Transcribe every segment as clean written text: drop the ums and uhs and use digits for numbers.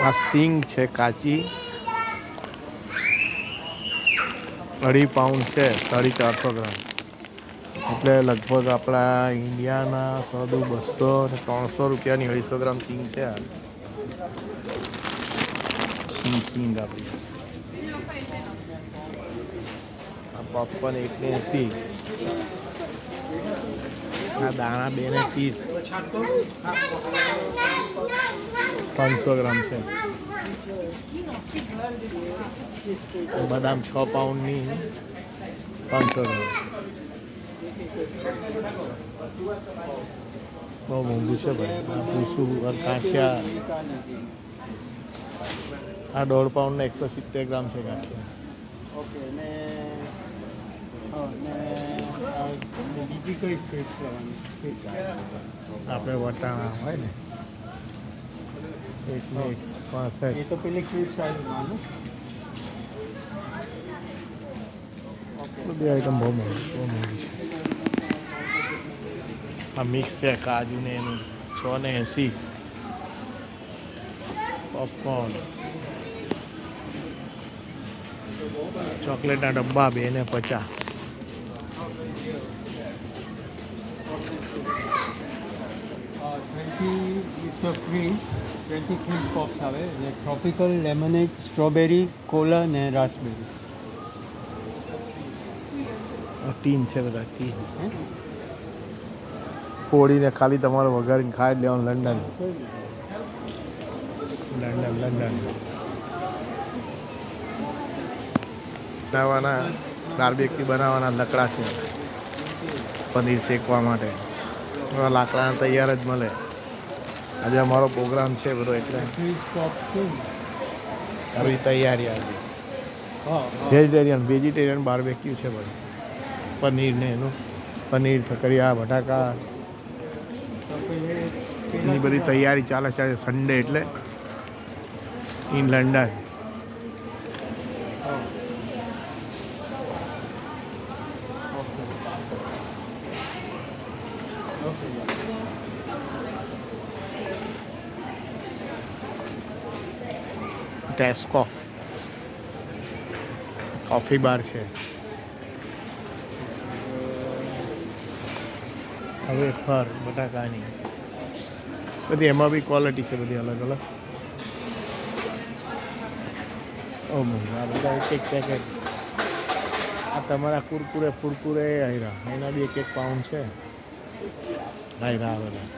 આ સિંગ છે કાચી, 2.5 પાઉન્ડ છે, 450 ગ્રામ. એટલે લગભગ આપણા ઇન્ડિયાના 100, 200 ને 300 રૂપિયાની 250 ગ્રામ સિંગ છે. આ સિંગ આપણી આ પોપકોર્ન 180, આ દાણા 2 ને 30, 500 ગ્રામ છે. બદામ 6 પાઉન્ડની 500 ગ્રામ. બહુ મોંઘું છે ભાઈ. આ પૂછું ગાંઠિયા આ 1.5 પાઉન્ડના 170 ગ્રામ છે ગાંઠિયા. ઓકે. અને બીજી કઈ સ્વીટ્સ લેવાની? આપણે વટાણા હોય ને 1 એ તો પેલી ક્યુબ સાઈઝમાં. બધી આઈટમ બહુ મોંઘી છે. આ મિક્સ છે કાજુ ને એનું 6 ને 80. પોપકોર્ન, ચોકલેટના ડબ્બા 2 ને 50. ફ્રીઝ 20 ફ્રીઝ પોપ્સ આવે, એટલે ટ્રોપિકલ, લેમનેડ, સ્ટ્રોબેરી, કોલા ને રાસબેરી. ટીન છે બધા ટીન. ફોડીને ખાલી તમારે વઘારીને ખાઈ લેવાનું. લંડન બનાવવાના બાર્બેક્યુ બનાવવાના લકડા છે પનીર શેકવા માટે. લાકડા તૈયાર જ મળે. આજે અમારો પ્રોગ્રામ છે બધો, એટલે આવી તૈયારી આજે. વેજીટેરિયન બાર્બેક્યુ છે બધું. પનીર ને એનું પનીર, સકરિયા, બટાકા એની બધી તૈયારી ચાલે છે. સન્ડે એટલે ઇન લંડન. ટેસ્કો કોફી બાર છે. હવે ફર બટાકાની બધી, એમાં બી ક્વોલિટી છે બધી અલગ અલગ. આ બધા એક પેકેટ. આ તમારા કુરકુરે આયરા, એના બી 1 પાઉન્ડ છે. આયરા બધા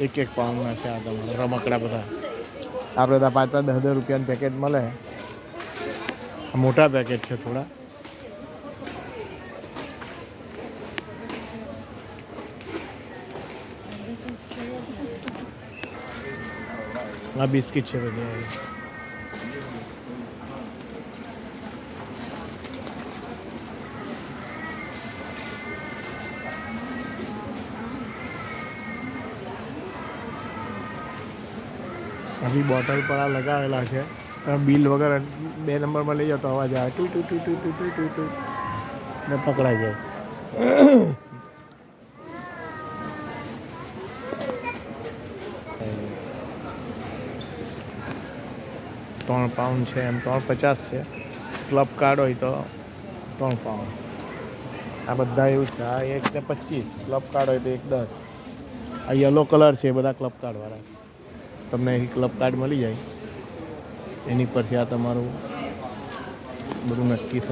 1 પાઉન્ડના છે. આ તમારા રમકડા બધા આપણે ત્યાં 5-5, 10 રૂપિયાનું પેકેટ મળે. મોટા પેકેટ છે થોડા. આ બિસ્કિટ છે બધી. અભી બોટલ પર આ લગાવેલા છે. બિલ વગર 2 નંબરમાં લઈ જાઓ તો અવાજ આવે ટુ ટુ ટુ ટુ ટુ ટુ ટુ ટુ ને પકડાઈ જાય. 3 પાઉન્ડ છે, એમ 3.50 છે. ક્લબ કાર્ડ હોય તો 3 પાઉન્ડ. આ બધા એવું છે. આ 1 ને 25, ક્લબ કાર્ડ હોય તો 1.10. આ યલો કલર છે, એ બધા ક્લબ કાર્ડવાળા. તમને અહીં ક્લબ કાર્ડ મળી જાય, એની પરથી આ તમારું બધું નક્કી થાય.